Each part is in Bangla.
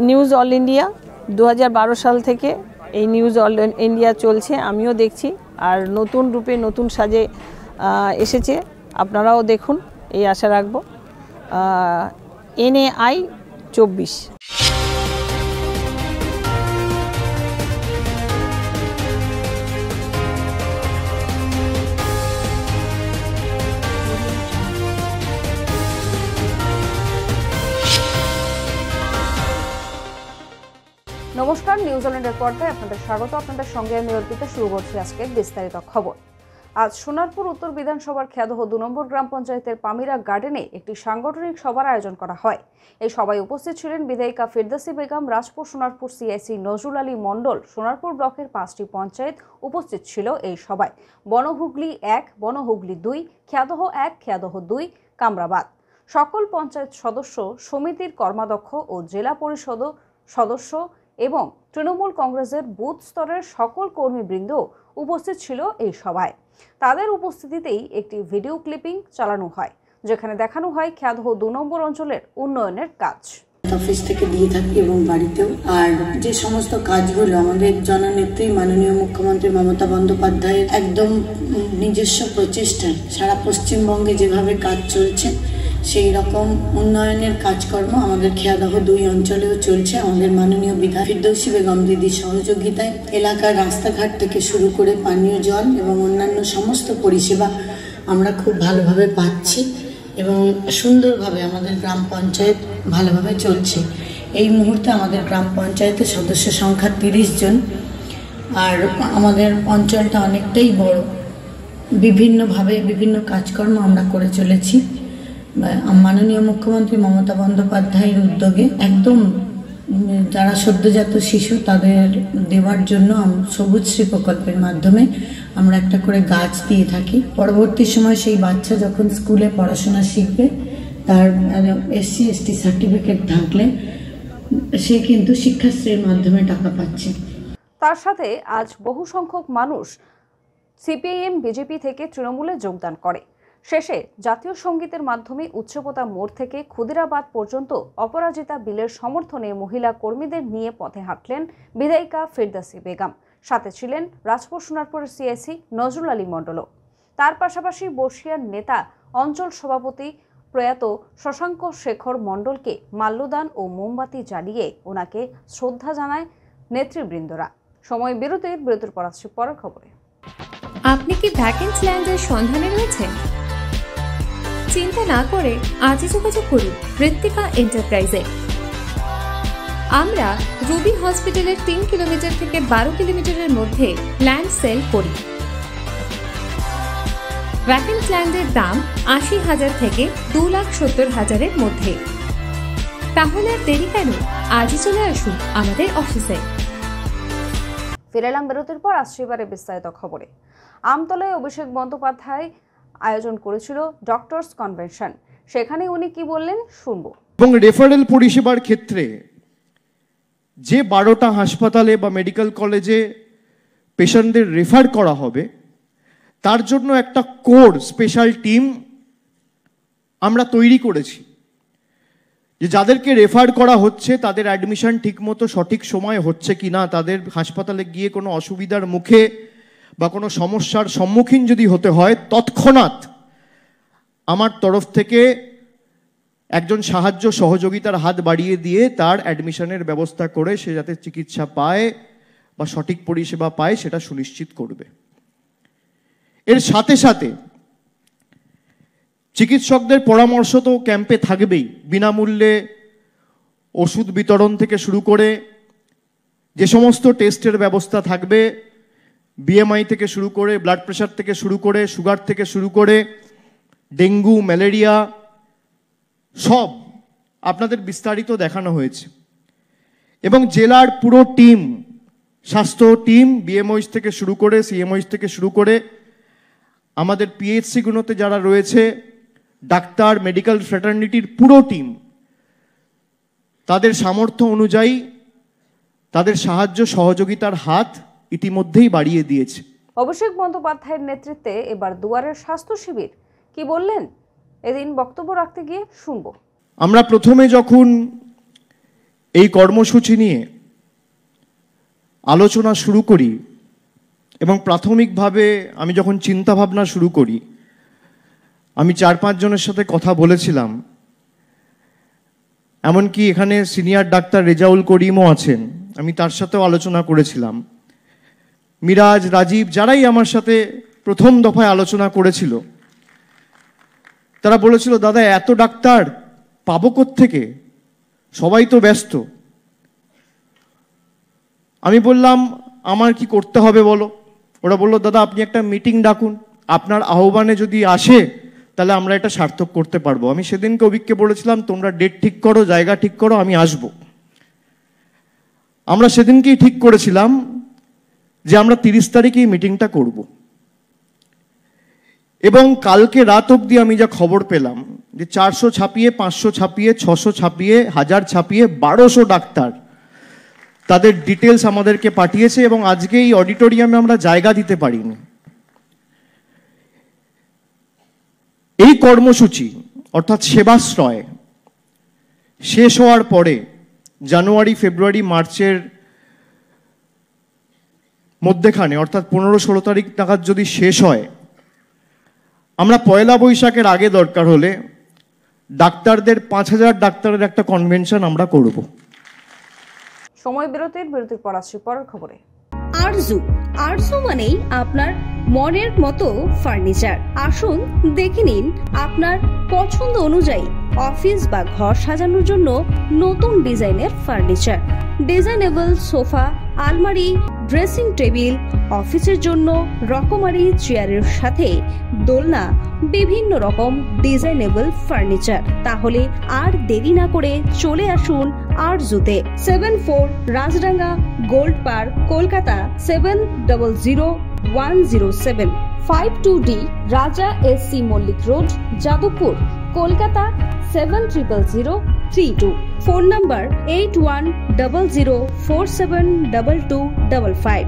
নিউজ অল ইন্ডিয়া 2012 সাল থেকে এই নিউজ অল ইন্ডিয়া চলছে, আমিও দেখছি। আর নতুন রূপে নতুন সাজে এসেছে, আপনারাও দেখুন এই আশা রাখবো। NAI 24। নমস্কার, নিউজ অল ইন্ডিয়ার পর্দায় আপনাদের স্বাগত। আপনাদের সঙ্গে আমি অর্পিতা। শুরু করছি আজকের বিস্তারিত খবর। আজ সোনারপুর উত্তর বিধানসভার খেয়াদহ 2 নম্বর গ্রাম পঞ্চায়েতের পামিরা গার্ডেনে একটি সাংগঠনিক সভার আয়োজন করা হয়। এই সভায় উপস্থিত ছিলেন বিধায়িকা ফেরদৌসী বেগম, রাজপুর সোনারপুর সিআইসি নজরুল আলী মণ্ডল, সোনারপুর ব্লকের 5টি পঞ্চায়েত উপস্থিত ছিল এই সভায়। বনহুগলি 1, বনহুগলি 2, খেয়াদহ 1, খেয়াদহ 2, কামরাবাদ। সকল পঞ্চায়েত সদস্য, সমিতির কর্মাধ্যক্ষ ও জেলা পরিষদ সদস্য এবং তৃণমূল কংগ্রেসের বুথ স্তরের সকল কর্মীবৃন্দ উপস্থিত ছিল এই সভায়। তাদের উপস্থিতিতেই একটি ভিডিও ক্লিপিং চালানো হয়, যেখানে দেখানো হয় খেয়াদহ 2 নম্বর অঞ্চলের উন্নয়নের কাজ। অফিস থেকে দিয়ে থাকি এবং বাড়িতেও। আর যে সমস্ত কাজগুলো আমাদের জননেত্রী মাননীয় মুখ্যমন্ত্রী মমতা বন্দ্যোপাধ্যায়ের একদম নিজস্ব প্রচেষ্টা, সারা পশ্চিমবঙ্গে যেভাবে কাজ চলছে সেই রকম উন্নয়নের কাজকর্ম আমাদের খেয়াদহ 2 অঞ্চলেও চলছে। আমাদের মাননীয় বিধায়ক ফেরদৌসী বেগম দিদির সহযোগিতায় এলাকার রাস্তাঘাট থেকে শুরু করে পানীয় জল এবং অন্যান্য সমস্ত পরিষেবা আমরা খুব ভালোভাবে পাচ্ছি এবং সুন্দরভাবে আমাদের গ্রাম পঞ্চায়েত ভালোভাবে চলছে। এই মুহূর্তে আমাদের গ্রাম পঞ্চায়েতের সদস্য সংখ্যা 30 জন। আর আমাদের অঞ্চলটা অনেকটাই বড়, বিভিন্নভাবে বিভিন্ন কাজকর্ম আমরা করে চলেছি। মাননীয় মুখ্যমন্ত্রী মমতা বন্দ্যোপাধ্যায়ের উদ্যোগে একদম যারা সদ্যজাত শিশু তাদের দেওয়ার জন্য সবুজশ্রী প্রকল্পের মাধ্যমে আমরা একটা করে গাছ দিয়ে থাকি। পরবর্তী সময় সেই বাচ্চা যখন স্কুলে পড়াশোনা শিখবে, তার SC/ST সার্টিফিকেট থাকলে সে কিন্তু শিক্ষাশ্রীর মাধ্যমে টাকা পাচ্ছে। তার সাথে আজ বহু সংখ্যক মানুষ CPIM BJP থেকে তৃণমূলে যোগদান করে। শেষে জাতীয় সঙ্গীতের মাধ্যমে উচ্চপতা মোড় থেকে ক্ষুদিরাবাদ পর্যন্ত অপরাজিতা বিলের সমর্থনে মহিলা কর্মীদের নিয়ে পথে হাঁটলেন বিধায়িকা ফেরদৌসী বেগম। সাথে ছিলেন রাজপুর সোনারপুরের সিআইসি নজরুল আলী মণ্ডলও। তার পাশাপাশি বর্ষিয়ার নেতা অঞ্চল সভাপতি প্রয়াত শশাঙ্ক শেখর মণ্ডলকে মাল্যদান ও মোমবাতি জ্বালিয়ে ওনাকে শ্রদ্ধা জানায় নেতৃবৃন্দরা। সময় বিরতির পর আসছে পরের খবরে। আপনি কি ভ্যাকেন্সি ল্যান্ডের সন্ধানে রয়েছেন? চিন্তা না করে আজই যোগাযোগ করুন ঋত্বিকা এন্টারপ্রাইজে। আমরা রুবি হসপিটালের 3 কিলোমিটার থেকে 12 কিলোমিটারের মধ্যে ল্যান্ড সেল করি। ভ্যাকেন্সি ল্যান্ডের দাম 80,000 থেকে 2,70,000-এর মধ্যে। তাহলে আর দেরি কেন, আজই চলে আসুন আমাদের অফিসে। ফিরে এলাম বিরতির পর, আসছে এবারে বিস্তারিত খবরে। আমতলায় অভিষেক বন্দ্যোপাধ্যায় আয়োজন করেছিল ডক্টরস কনভেনশন। সেখানে উনি কি বললেন শুনবো। এবং রেফারেল পরিষেবার ক্ষেত্রে যে 12টা হাসপাতালে বা মেডিকেল কলেজে পেশেন্টদের রেফার করা হবে, তার জন্য একটা কোর স্পেশাল টিম আমরা তৈরি করেছি, যে যাদেরকে রেফার করা হচ্ছে তাদের অ্যাডমিশন ঠিকমতো সঠিক সময় হচ্ছে কিনা, তাদের হাসপাতালে গিয়ে কোনো অসুবিধার মুখে বা কোনো সমস্যার সম্মুখীন যদি হতে হয়, তৎক্ষণাৎ আমার তরফ থেকে একজন সাহায্য সহযোগিতার হাত বাড়িয়ে দিয়ে তার অ্যাডমিশনের ব্যবস্থা করে সে যাতে চিকিৎসা পায় বা সঠিক পরিষেবা পায় সেটা সুনিশ্চিত করবে। এর সাথে সাথে চিকিৎসকদের পরামর্শ তো ক্যাম্পে থাকবেই। বিনামূল্যে ওষুধ বিতরণ থেকে শুরু করে যে সমস্ত টেস্টের ব্যবস্থা থাকবে, BMI থেকে শুরু করে, ব্লাড প্রেশার থেকে শুরু করে, সুগার থেকে শুরু করে, ডেঙ্গু, ম্যালেরিয়া সব আপনাদের বিস্তারিত দেখানো হয়েছে। এবং জেলার পুরো টিম, স্বাস্থ্য টিম, BMOs থেকে শুরু করে, CMOs থেকে শুরু করে আমাদের PHC-গুলোতে যারা রয়েছে, ডাক্তার, মেডিকেল ফ্র্যাটার্নিটির পুরো টিম তাদের সামর্থ্য অনুযায়ী তাদের সাহায্য সহযোগিতার হাত ইতিমধ্যেই বাড়িয়ে দিয়েছে। অভিষেক বন্দ্যোপাধ্যায়ের নেতৃত্বে এবার দুয়ারের স্বাস্থ্য শিবির কি বললেন এদিন বক্তব্য রাখতে গিয়ে শুনবো। আমরা প্রথমে যখন এই কর্মসূচি নিয়ে আলোচনা শুরু করি এবং প্রাথমিকভাবে আমি যখন চিন্তা ভাবনা শুরু করি, আমি 4-5 জনের সাথে কথা বলেছিলাম, এমনকি এখানে সিনিয়র ডাক্তার রেজাউল করিমও আছেন, আমি তার সাথেও আলোচনা করেছিলাম। মিরাজ, রাজীব, যারাই আমার সাথে প্রথম দফায় আলোচনা করেছিল, তারা বলেছিল, দাদা এত ডাক্তার পাবো কোত্থেকে, সবাই তো ব্যস্ত। আমি বললাম আমার কি করতে হবে বলো। ওরা বললো, দাদা আপনি একটা মিটিং ডাকুন, আপনার আহ্বানে যদি আসে তাহলে আমরা এটা সার্থক করতে পারবো। আমি সেদিনকে অভিককে বলেছিলাম, তোমরা ডেট ঠিক করো, জায়গা ঠিক করো, আমি আসবো। আমরা সেদিনকেই ঠিক করেছিলাম যে আমরা 30 তারিখে মিটিংটা করব। এবং কালকে রাত অবধি আমি যা খবর পেলাম যে 400 ছাপিয়ে, 500 ছাপিয়ে, 600 ছাপিয়ে, 1000 ছাপিয়ে 1200 ডাক্তার তাদের ডিটেলস আমাদেরকে পাঠিয়েছে এবং আজকে এই অডিটোরিয়ামে আমরা জায়গা দিতে পারিনি। এই কর্মসূচি অর্থাৎ সেবাশ্রয় শেষ হওয়ার পরে জানুয়ারি, ফেব্রুয়ারি, মার্চের মধ্যেখানে অর্থাৎ 15-16 তারিখ নাগাদ যদি শেষ হয়, আমরা পয়লা বৈশাখের আগে দরকার হলে ডাক্তারদের 5000 ডাক্তারের একটা কনভেনশন আমরা করব। সময় বিরতির পর আসছি পরের খবরে। আরজু মানেই আপনার মনের মতো ফার্নিচার। আসুন দেখে নিন আপনার পছন্দ অনুযায়ী অফিস বা ঘর সাজানোর জন্য নতুন ডিজাইনের ফার্নিচার। ডিজাইনেবল সোফা, আলমারি, ড্রেসিং টেবিল, অফিসের জন্য রকমারি চেয়ারের সাথে দোলনা, বিভিন্ন রকম ডিজাইনেবল ফার্নিচার। তাহলে আর দেরি না করে চলে আসুন আরজুতে। 74 Rajdanga gold park, Kolkata 700107। 52D Raja SC Mallick road, Jadavpur, Kolkata 700032। Phone number 8100472255,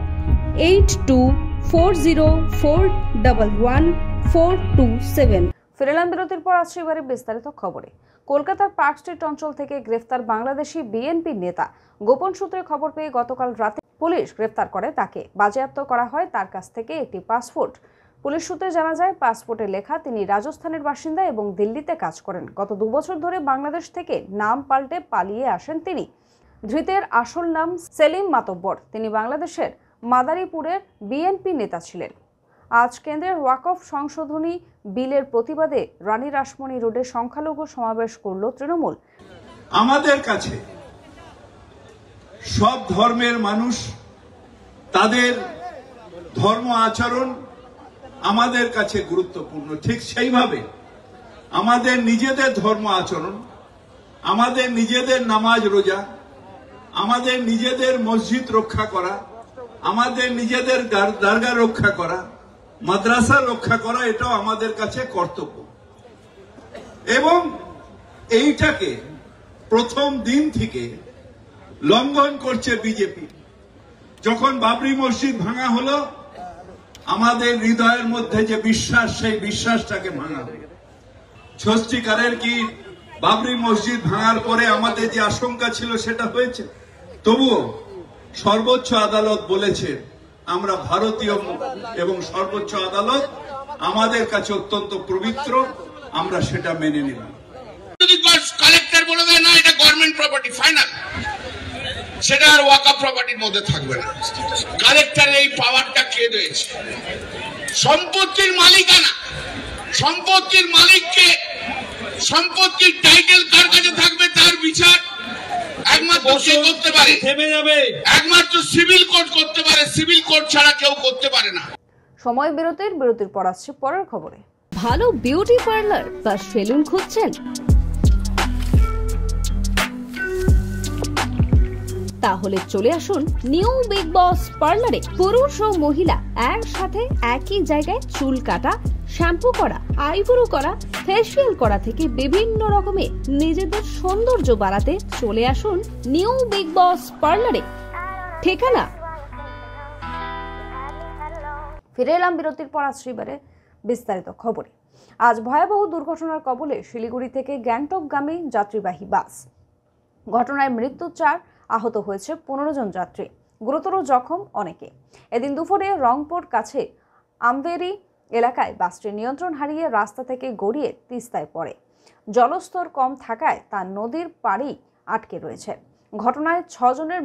8240411427। ফিরেলাম বিরতির পর আসছে এবারে বিস্তারিত খবরে। কলকাতার পার্ক স্ট্রিট অঞ্চল থেকে গ্রেফতার বাংলাদেশি বিএনপি নেতা। গোপন সূত্রে খবর পেয়ে গতকাল রাতে পুলিশ গ্রেফতার করে তাকে। বাজেয়াপ্ত করা হয় তার কাছ থেকে একটি পাসপোর্ট। পুলিশ সূত্রে জানা যায়, পাসপোর্টে লেখা তিনি রাজস্থানের বাসিন্দা এবং দিল্লিতে কাজ করেন। গত 2 বছর ধরে বাংলাদেশ থেকে নাম পাল্টে পালিয়ে আসেন তিনি। ধৃতের আসল নাম সেলিম মাতব্বর। তিনি বাংলাদেশের মাদারীপুরের বিএনপি নেতা ছিলেন। আজ কেন্দ্রের ওয়াকফ সংশোধনী বিলের প্রতিবাদে রানী রাসমণি রোডে সংখ্যালঘু সমাবেশ করল তৃণমূল। আমাদের কাছে সব ধর্মের মানুষ, তাদের ধর্ম আচরণ আমাদের কাছে গুরুত্বপূর্ণ। ঠিক সেইভাবে আমাদের নিজেদের ধর্ম আচরণ, আমাদের নিজেদের নামাজ রোজা, আমাদের নিজেদের মসজিদ রক্ষা করা, আমাদের নিজেদের দরগা রক্ষা করা, মাদ্রাসা রক্ষা করা, এটাও আমাদের কাছে কর্তব্য। এবং এইটাকে প্রথম দিন থেকে লঙ্ঘন করছে বিজেপি। যখন বাবরি মসজিদ ভাঙা হলো, আমাদের হৃদয়ের মধ্যে যে বিশ্বাস, সেই বিশ্বাসটাকে ভাঙা হলো। সত্যিকারের কি বাবরি মসজিদ ভাঙার পরে আমাদের যে আশঙ্কা ছিল সেটা হয়েছে? তবুও সর্বোচ্চ আদালত বলেছে আমরা ভারতীয় এবং সর্বোচ্চ আদালত আমাদের কাছে অত্যন্ত পবিত্র, আমরা সেটা মেনে নিলাম। যদি কালেক্টর বলে দেয় না এটা গভর্নমেন্ট প্রপার্টি, ফাইনাল, সেটা আর ওয়াকফ প্রপার্টির মধ্যে থাকবে না। কালেক্টরের এই পাওয়ারটা কে দিয়েছে? সম্পত্তির মালিকানা, সম্পত্তির মালিককে, সম্পত্তির টাইটেল কার কাছে থাকবে তার বিচার একমাত্র কে করতে পারে? থেমে যাবে। একমাত্র সিভিল কোর্ট করতে পারে, সিভিল কোর্ট ছাড়া কেউ করতে পারে না। সময় বিরতির পর আসছে পরের খবরে। ভালো বিউটি পার্লার বা সেলুন খুঁজছেন? তাহলে চলে আসুন নিউ বিগ বস পার্লারে। পুরুষ ও মহিলা একসাথে একই জায়গায় চুল কাটা, শ্যাম্পু করা, আইব্রো করা, ফেসিয়াল করা থেকে বিভিন্ন রকমের নিজেদের সৌন্দর্য বাড়াতে চলে আসুন নিউ বিগ বস পার্লারে। ঠিকানা। ফিরে এলাম বিরতির পর আসছে এবারে বিস্তারিত খবরে। আজ ভয়াবহ দুর্ঘটনার কবলে শিলিগুড়ি থেকে গ্যাংটকগামী যাত্রীবাহী বাস। ঘটনায় মৃত্যু 4, আহত হয়েছে 15 জন যাত্রী, গুরুতর জখম অনেকে। এদিন দুপুরে রংপুর কাছে আমবেরি এলাকায় বাসটি নিয়ন্ত্রণ হারিয়ে রাস্তা থেকে গড়িয়ে তিস্তায় পড়ে। জলস্তর কম থাকায় তা নদীর পাড়েই আটকে রয়েছে। ঘটনায় 6 জনের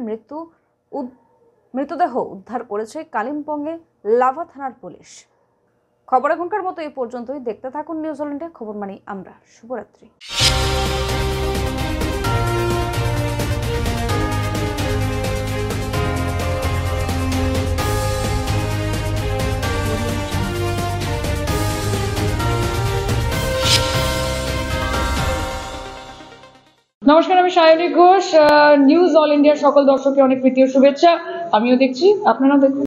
মৃতদেহ উদ্ধার করেছে কালিম্পংয়ে লাভা থানার পুলিশ। খবর এখনকার মতো এই পর্যন্তই। দেখতে থাকুন নিউজিল্যান্ডে খবর মানি আমরা। শুভরাত্রি। নমস্কার, আমি সায়নী ঘোষ। নিউজ অল ইন্ডিয়ার সকল দর্শককে অনেক প্রীতি ও শুভেচ্ছা। আমিও দেখছি, আপনারাও দেখুন।